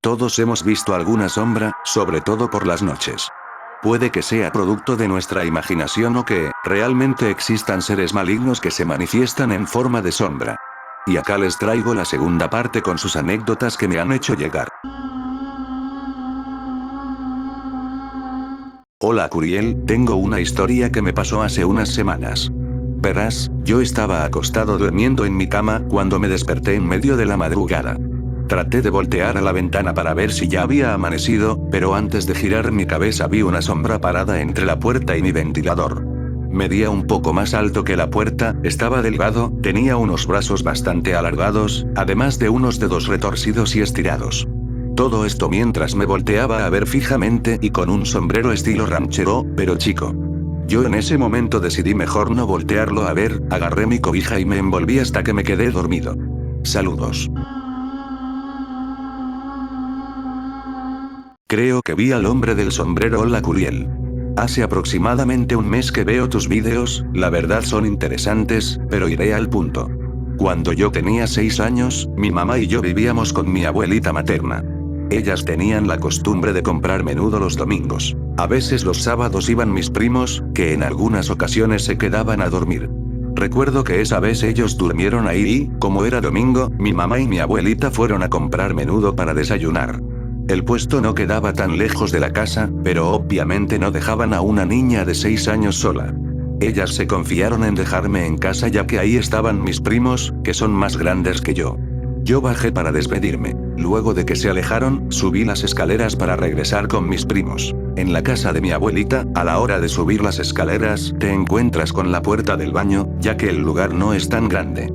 Todos hemos visto alguna sombra, sobre todo por las noches. Puede que sea producto de nuestra imaginación o que, realmente existan seres malignos que se manifiestan en forma de sombra. Y acá les traigo la segunda parte con sus anécdotas que me han hecho llegar. Hola Curiel, tengo una historia que me pasó hace unas semanas. Verás, yo estaba acostado durmiendo en mi cama cuando me desperté en medio de la madrugada. Traté de voltear a la ventana para ver si ya había amanecido, pero antes de girar mi cabeza vi una sombra parada entre la puerta y mi ventilador. Medía un poco más alto que la puerta, estaba delgado, tenía unos brazos bastante alargados, además de unos dedos retorcidos y estirados. Todo esto mientras me volteaba a ver fijamente y con un sombrero estilo ranchero, pero chico. Yo en ese momento decidí mejor no voltearlo a ver, agarré mi cobija y me envolví hasta que me quedé dormido. Saludos. Creo que vi al hombre del sombrero. Hola Curiel. Hace aproximadamente un mes que veo tus vídeos, la verdad son interesantes, pero iré al punto. Cuando yo tenía 6 años, mi mamá y yo vivíamos con mi abuelita materna. Ellas tenían la costumbre de comprar menudo los domingos. A veces los sábados iban mis primos, que en algunas ocasiones se quedaban a dormir. Recuerdo que esa vez ellos durmieron ahí y, como era domingo, mi mamá y mi abuelita fueron a comprar menudo para desayunar. El puesto no quedaba tan lejos de la casa, pero obviamente no dejaban a una niña de 6 años sola. Ellas se confiaron en dejarme en casa ya que ahí estaban mis primos, que son más grandes que yo. Yo bajé para despedirme. Luego de que se alejaron, subí las escaleras para regresar con mis primos. En la casa de mi abuelita, a la hora de subir las escaleras, te encuentras con la puerta del baño, ya que el lugar no es tan grande.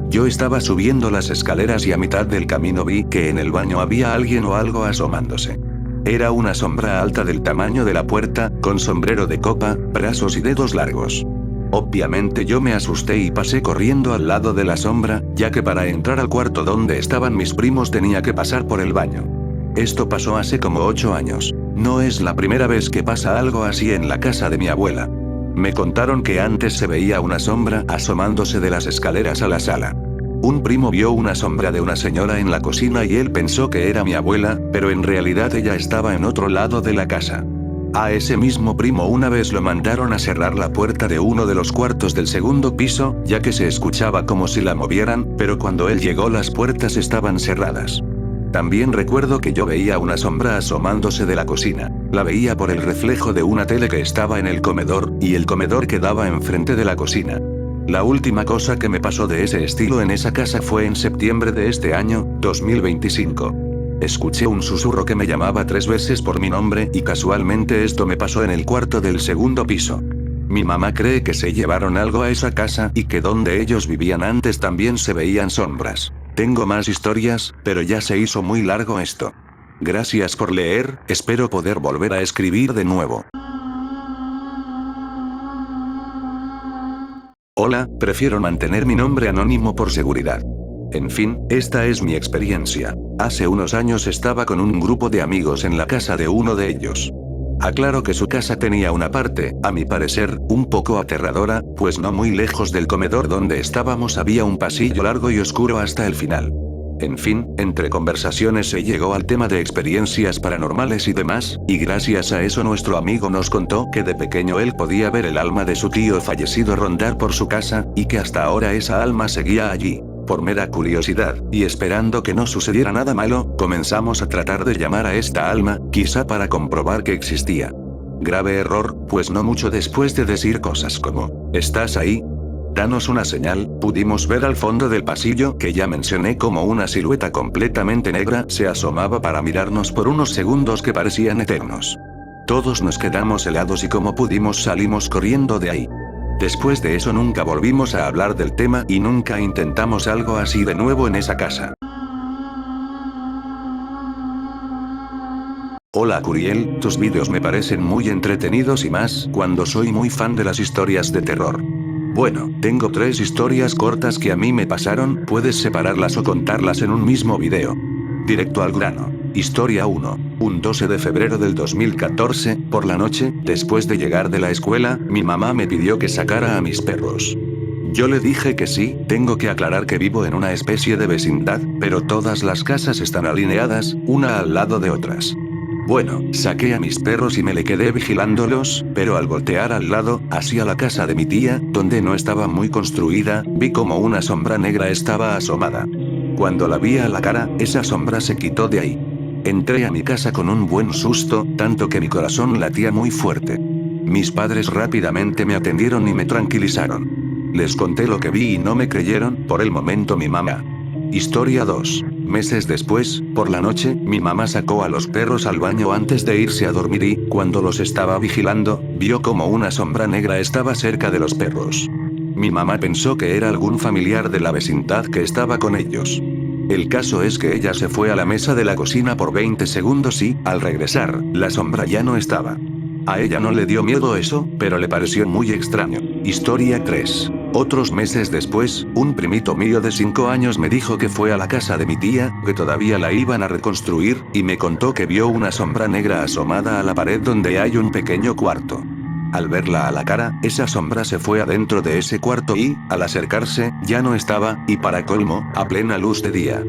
Yo estaba subiendo las escaleras y a mitad del camino vi que en el baño había alguien o algo asomándose. Era una sombra alta del tamaño de la puerta, con sombrero de copa, brazos y dedos largos. Obviamente yo me asusté y pasé corriendo al lado de la sombra, ya que para entrar al cuarto donde estaban mis primos tenía que pasar por el baño. Esto pasó hace como 8 años. No es la primera vez que pasa algo así en la casa de mi abuela. Me contaron que antes se veía una sombra asomándose de las escaleras a la sala. Un primo vio una sombra de una señora en la cocina y él pensó que era mi abuela, pero en realidad ella estaba en otro lado de la casa. A ese mismo primo una vez lo mandaron a cerrar la puerta de uno de los cuartos del segundo piso, ya que se escuchaba como si la movieran, pero cuando él llegó las puertas estaban cerradas. También recuerdo que yo veía una sombra asomándose de la cocina. La veía por el reflejo de una tele que estaba en el comedor, y el comedor quedaba enfrente de la cocina. La última cosa que me pasó de ese estilo en esa casa fue en septiembre de este año, 2025. Escuché un susurro que me llamaba 3 veces por mi nombre y casualmente esto me pasó en el cuarto del segundo piso. Mi mamá cree que se llevaron algo a esa casa y que donde ellos vivían antes también se veían sombras. Tengo más historias, pero ya se hizo muy largo esto. Gracias por leer, espero poder volver a escribir de nuevo. Hola, prefiero mantener mi nombre anónimo por seguridad. En fin, esta es mi experiencia. Hace unos años estaba con un grupo de amigos en la casa de uno de ellos. Aclaro que su casa tenía una parte, a mi parecer, un poco aterradora, pues no muy lejos del comedor donde estábamos había un pasillo largo y oscuro hasta el final. En fin, entre conversaciones se llegó al tema de experiencias paranormales y demás, y gracias a eso nuestro amigo nos contó que de pequeño él podía ver el alma de su tío fallecido rondar por su casa, y que hasta ahora esa alma seguía allí. Por mera curiosidad, y esperando que no sucediera nada malo, comenzamos a tratar de llamar a esta alma, quizá para comprobar que existía. Grave error, pues no mucho después de decir cosas como, ¿estás ahí? Danos una señal, pudimos ver al fondo del pasillo que ya mencioné como una silueta completamente negra se asomaba para mirarnos por unos segundos que parecían eternos. Todos nos quedamos helados y como pudimos salimos corriendo de ahí. Después de eso nunca volvimos a hablar del tema y nunca intentamos algo así de nuevo en esa casa. Hola Curiel, tus vídeos me parecen muy entretenidos y más cuando soy muy fan de las historias de terror. Bueno, tengo 3 historias cortas que a mí me pasaron, puedes separarlas o contarlas en un mismo video. Directo al grano. Historia 1. Un 12 de febrero del 2014, por la noche, después de llegar de la escuela, mi mamá me pidió que sacara a mis perros. Yo le dije que sí, tengo que aclarar que vivo en una especie de vecindad, pero todas las casas están alineadas, una al lado de otras. Bueno, saqué a mis perros y me le quedé vigilándolos, pero al voltear al lado, hacia la casa de mi tía, donde no estaba muy construida, vi como una sombra negra estaba asomada. Cuando la vi a la cara, esa sombra se quitó de ahí. Entré a mi casa con un buen susto, tanto que mi corazón latía muy fuerte. Mis padres rápidamente me atendieron y me tranquilizaron. Les conté lo que vi y no me creyeron, por el momento mi mamá. Historia 2. Meses después, por la noche, mi mamá sacó a los perros al baño antes de irse a dormir y, cuando los estaba vigilando, vio como una sombra negra estaba cerca de los perros. Mi mamá pensó que era algún familiar de la vecindad que estaba con ellos. El caso es que ella se fue a la mesa de la cocina por 20 segundos y, al regresar, la sombra ya no estaba. A ella no le dio miedo eso, pero le pareció muy extraño. Historia 3. Otros meses después, un primito mío de 5 años me dijo que fue a la casa de mi tía, que todavía la iban a reconstruir, y me contó que vio una sombra negra asomada a la pared donde hay un pequeño cuarto. Al verla a la cara, esa sombra se fue adentro de ese cuarto y, al acercarse, ya no estaba, y para colmo, a plena luz de día.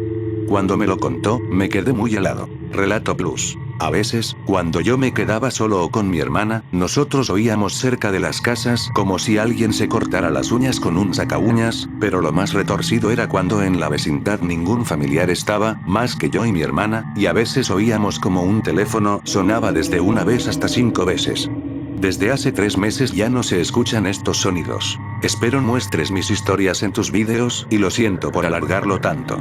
Cuando me lo contó, me quedé muy helado. Relato Plus. A veces, cuando yo me quedaba solo o con mi hermana, nosotros oíamos cerca de las casas como si alguien se cortara las uñas con un sacauñas, pero lo más retorcido era cuando en la vecindad ningún familiar estaba, más que yo y mi hermana, y a veces oíamos como un teléfono sonaba desde una vez hasta 5 veces. Desde hace 3 meses ya no se escuchan estos sonidos. Espero muestres mis historias en tus vídeos, y lo siento por alargarlo tanto.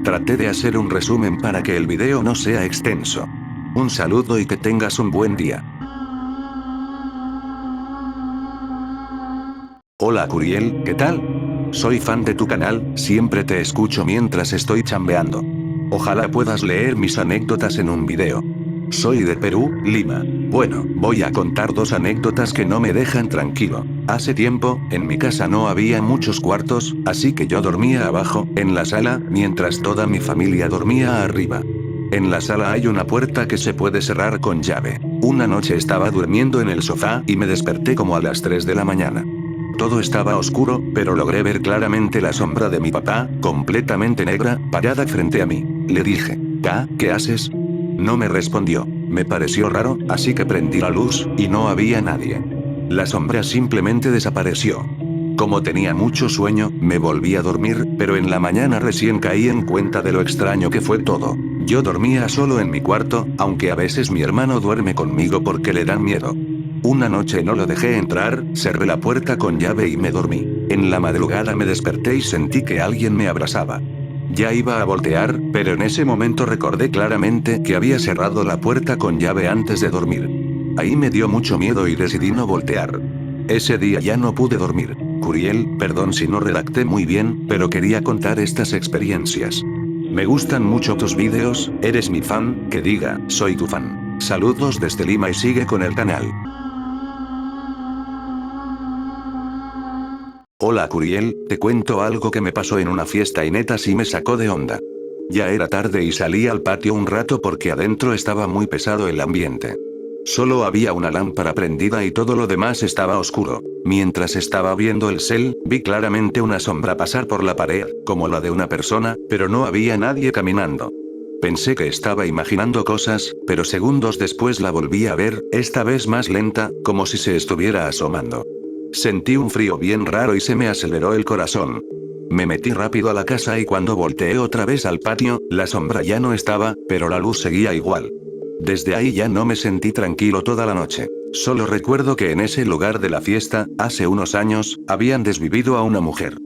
Traté de hacer un resumen para que el video no sea extenso. Un saludo y que tengas un buen día. Hola Curiel, ¿qué tal? Soy fan de tu canal, siempre te escucho mientras estoy chambeando. Ojalá puedas leer mis anécdotas en un video. Soy de Perú, Lima. Bueno, voy a contar 2 anécdotas que no me dejan tranquilo. Hace tiempo, en mi casa no había muchos cuartos, así que yo dormía abajo, en la sala, mientras toda mi familia dormía arriba. En la sala hay una puerta que se puede cerrar con llave. Una noche estaba durmiendo en el sofá y me desperté como a las 3 de la mañana. Todo estaba oscuro, pero logré ver claramente la sombra de mi papá, completamente negra, parada frente a mí. Le dije, ¿qué haces? No me respondió. Me pareció raro, así que prendí la luz, y no había nadie. La sombra simplemente desapareció. Como tenía mucho sueño, me volví a dormir, pero en la mañana recién caí en cuenta de lo extraño que fue todo. Yo dormía solo en mi cuarto, aunque a veces mi hermano duerme conmigo porque le dan miedo. Una noche no lo dejé entrar, cerré la puerta con llave y me dormí. En la madrugada me desperté y sentí que alguien me abrazaba. Ya iba a voltear, pero en ese momento recordé claramente que había cerrado la puerta con llave antes de dormir. Ahí me dio mucho miedo y decidí no voltear. Ese día ya no pude dormir. Curiel, perdón si no redacté muy bien, pero quería contar estas experiencias. Me gustan mucho tus vídeos, eres mi fan, que diga, soy tu fan. Saludos desde Lima y sigue con el canal. Hola Curiel, te cuento algo que me pasó en una fiesta y neta sí me sacó de onda. Ya era tarde y salí al patio un rato porque adentro estaba muy pesado el ambiente. Solo había una lámpara prendida y todo lo demás estaba oscuro. Mientras estaba viendo el cel, vi claramente una sombra pasar por la pared, como la de una persona, pero no había nadie caminando. Pensé que estaba imaginando cosas, pero segundos después la volví a ver, esta vez más lenta, como si se estuviera asomando. Sentí un frío bien raro y se me aceleró el corazón. Me metí rápido a la casa y cuando volteé otra vez al patio, la sombra ya no estaba, pero la luz seguía igual. Desde ahí ya no me sentí tranquilo toda la noche. Solo recuerdo que en ese lugar de la fiesta, hace unos años, habían desvivido a una mujer.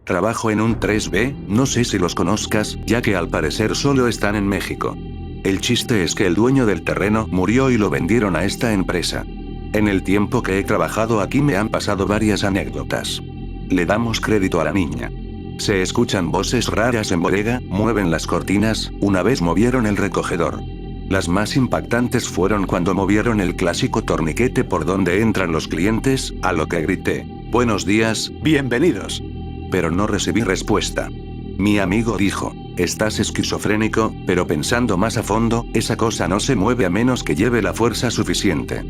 Trabajo en un 3B, no sé si los conozcas, ya que al parecer solo están en México. El chiste es que el dueño del terreno murió y lo vendieron a esta empresa. En el tiempo que he trabajado aquí me han pasado varias anécdotas. Le damos crédito a la niña. Se escuchan voces raras en bodega, mueven las cortinas, una vez movieron el recogedor. Las más impactantes fueron cuando movieron el clásico torniquete por donde entran los clientes, a lo que grité, «Buenos días, bienvenidos». Pero no recibí respuesta. Mi amigo dijo, «Estás esquizofrénico», pero pensando más a fondo, esa cosa no se mueve a menos que lleve la fuerza suficiente.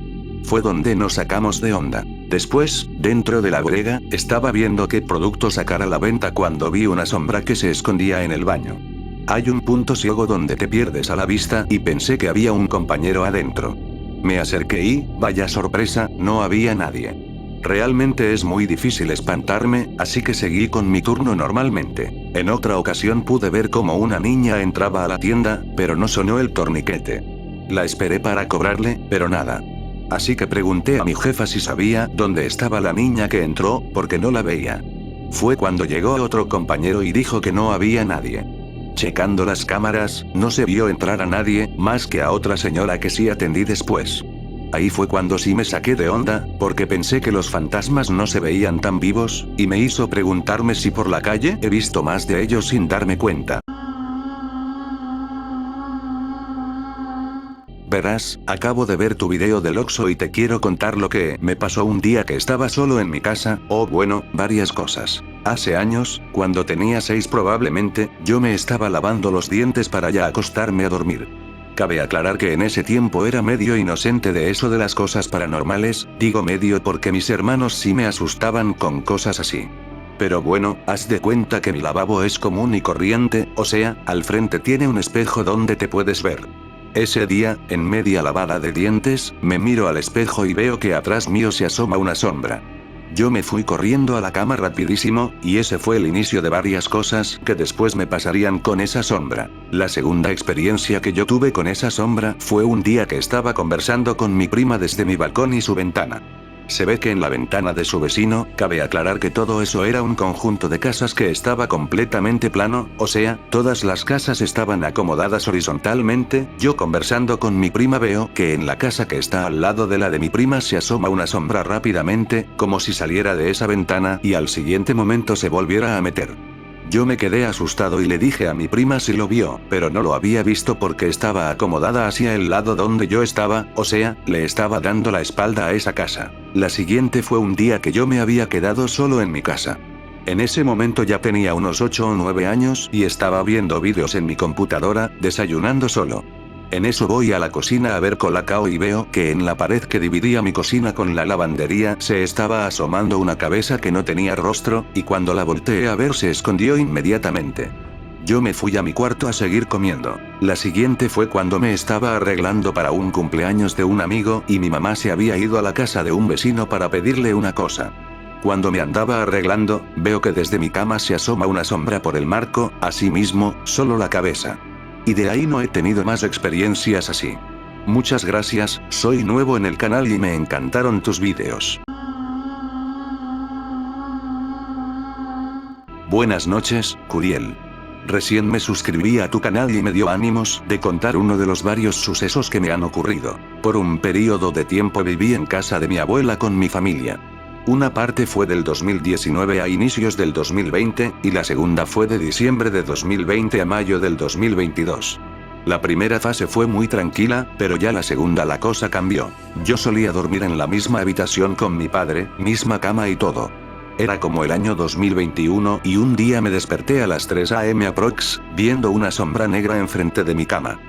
Fue donde nos sacamos de onda. Después, dentro de la bodega, estaba viendo qué producto sacar a la venta cuando vi una sombra que se escondía en el baño. Hay un punto ciego donde te pierdes a la vista y pensé que había un compañero adentro. Me acerqué y, vaya sorpresa, no había nadie. Realmente es muy difícil espantarme, así que seguí con mi turno normalmente. En otra ocasión pude ver cómo una niña entraba a la tienda, pero no sonó el torniquete. La esperé para cobrarle, pero nada. Así que pregunté a mi jefa si sabía dónde estaba la niña que entró, porque no la veía. Fue cuando llegó otro compañero y dijo que no había nadie. Checando las cámaras, no se vio entrar a nadie, más que a otra señora que sí atendí después. Ahí fue cuando sí me saqué de onda, porque pensé que los fantasmas no se veían tan vivos, y me hizo preguntarme si por la calle he visto más de ellos sin darme cuenta. Verás, acabo de ver tu video del Oxxo y te quiero contar lo que me pasó un día que estaba solo en mi casa, o bueno, varias cosas. Hace años, cuando tenía 6 probablemente, yo me estaba lavando los dientes para ya acostarme a dormir. Cabe aclarar que en ese tiempo era medio inocente de eso de las cosas paranormales, digo medio porque mis hermanos sí me asustaban con cosas así. Pero bueno, haz de cuenta que mi lavabo es común y corriente, o sea, al frente tiene un espejo donde te puedes ver. Ese día, en media lavada de dientes, me miro al espejo y veo que atrás mío se asoma una sombra. Yo me fui corriendo a la cama rapidísimo, y ese fue el inicio de varias cosas que después me pasarían con esa sombra. La segunda experiencia que yo tuve con esa sombra fue un día que estaba conversando con mi prima desde mi balcón y su ventana. Se ve que en la ventana de su vecino, cabe aclarar que todo eso era un conjunto de casas que estaba completamente plano, o sea, todas las casas estaban acomodadas horizontalmente. Yo conversando con mi prima veo que en la casa que está al lado de la de mi prima se asoma una sombra rápidamente, como si saliera de esa ventana y al siguiente momento se volviera a meter. Yo me quedé asustado y le dije a mi prima si lo vio, pero no lo había visto porque estaba acomodada hacia el lado donde yo estaba, o sea, le estaba dando la espalda a esa casa. La siguiente fue un día que yo me había quedado solo en mi casa. En ese momento ya tenía unos 8 o 9 años y estaba viendo vídeos en mi computadora, desayunando solo. En eso voy a la cocina a ver Colacao y veo que en la pared que dividía mi cocina con la lavandería se estaba asomando una cabeza que no tenía rostro, y cuando la volteé a ver se escondió inmediatamente. Yo me fui a mi cuarto a seguir comiendo. La siguiente fue cuando me estaba arreglando para un cumpleaños de un amigo y mi mamá se había ido a la casa de un vecino para pedirle una cosa. Cuando me andaba arreglando, veo que desde mi cama se asoma una sombra por el marco, asimismo, solo la cabeza. Y de ahí no he tenido más experiencias así. Muchas gracias, soy nuevo en el canal y me encantaron tus vídeos. Buenas noches, Curiel. Recién me suscribí a tu canal y me dio ánimos de contar uno de los varios sucesos que me han ocurrido. Por un periodo de tiempo viví en casa de mi abuela con mi familia. Una parte fue del 2019 a inicios del 2020, y la segunda fue de diciembre de 2020 a mayo del 2022. La primera fase fue muy tranquila, pero ya la segunda la cosa cambió. Yo solía dormir en la misma habitación con mi padre, misma cama y todo. Era como el año 2021 y un día me desperté a las 3 am aprox, viendo una sombra negra enfrente de mi cama.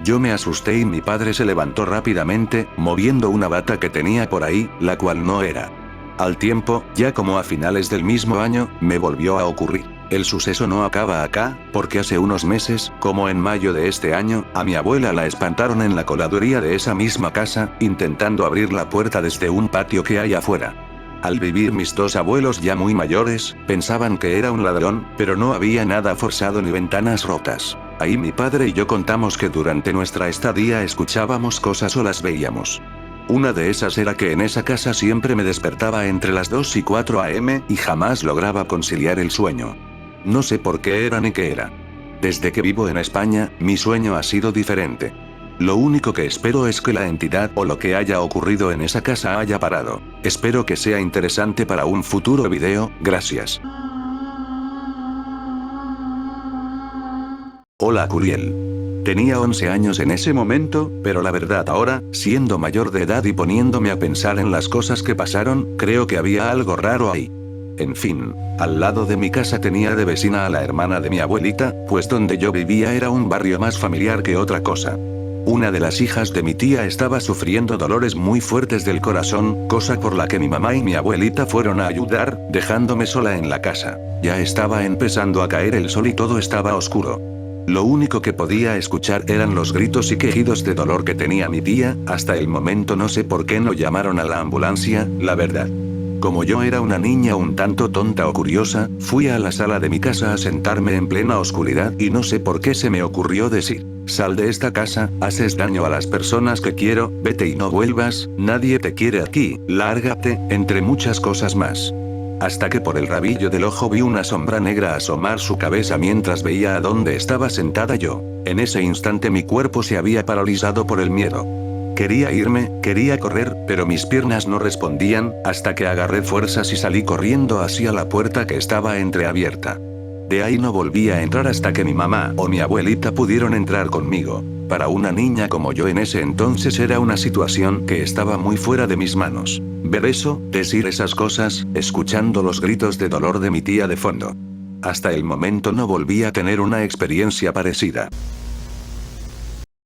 Yo me asusté y mi padre se levantó rápidamente, moviendo una bata que tenía por ahí, la cual no era. Al tiempo, ya como a finales del mismo año, me volvió a ocurrir. El suceso no acaba acá, porque hace unos meses, como en mayo de este año, a mi abuela la espantaron en la coladuría de esa misma casa, intentando abrir la puerta desde un patio que hay afuera. Al vivir mis dos abuelos ya muy mayores, pensaban que era un ladrón, pero no había nada forzado ni ventanas rotas. Ahí mi padre y yo contamos que durante nuestra estadía escuchábamos cosas o las veíamos. Una de esas era que en esa casa siempre me despertaba entre las 2 y 4 am y jamás lograba conciliar el sueño. No sé por qué era ni qué era. Desde que vivo en España, mi sueño ha sido diferente. Lo único que espero es que la entidad o lo que haya ocurrido en esa casa haya parado. Espero que sea interesante para un futuro video, gracias. Hola Curiel. Tenía 11 años en ese momento, pero la verdad ahora, siendo mayor de edad y poniéndome a pensar en las cosas que pasaron, creo que había algo raro ahí. En fin, al lado de mi casa tenía de vecina a la hermana de mi abuelita, pues donde yo vivía era un barrio más familiar que otra cosa. Una de las hijas de mi tía estaba sufriendo dolores muy fuertes del corazón, cosa por la que mi mamá y mi abuelita fueron a ayudar, dejándome sola en la casa. Ya estaba empezando a caer el sol y todo estaba oscuro. Lo único que podía escuchar eran los gritos y quejidos de dolor que tenía mi tía. Hasta el momento no sé por qué no llamaron a la ambulancia, la verdad. Como yo era una niña un tanto tonta o curiosa, fui a la sala de mi casa a sentarme en plena oscuridad y no sé por qué se me ocurrió decir: sal de esta casa, haces daño a las personas que quiero, vete y no vuelvas, nadie te quiere aquí, lárgate, entre muchas cosas más. Hasta que por el rabillo del ojo vi una sombra negra asomar su cabeza mientras veía a dónde estaba sentada yo. En ese instante mi cuerpo se había paralizado por el miedo. Quería irme, quería correr, pero mis piernas no respondían, hasta que agarré fuerzas y salí corriendo hacia la puerta que estaba entreabierta. De ahí no volví a entrar hasta que mi mamá o mi abuelita pudieron entrar conmigo. Para una niña como yo en ese entonces era una situación que estaba muy fuera de mis manos. Ver eso, decir esas cosas, escuchando los gritos de dolor de mi tía de fondo. Hasta el momento no volví a tener una experiencia parecida.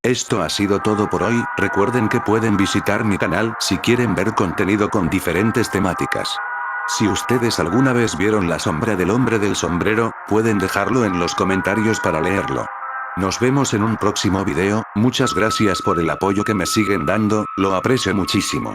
Esto ha sido todo por hoy. Recuerden que pueden visitar mi canal si quieren ver contenido con diferentes temáticas. Si ustedes alguna vez vieron La sombra del hombre del sombrero, pueden dejarlo en los comentarios para leerlo. Nos vemos en un próximo video. Muchas gracias por el apoyo que me siguen dando, lo aprecio muchísimo.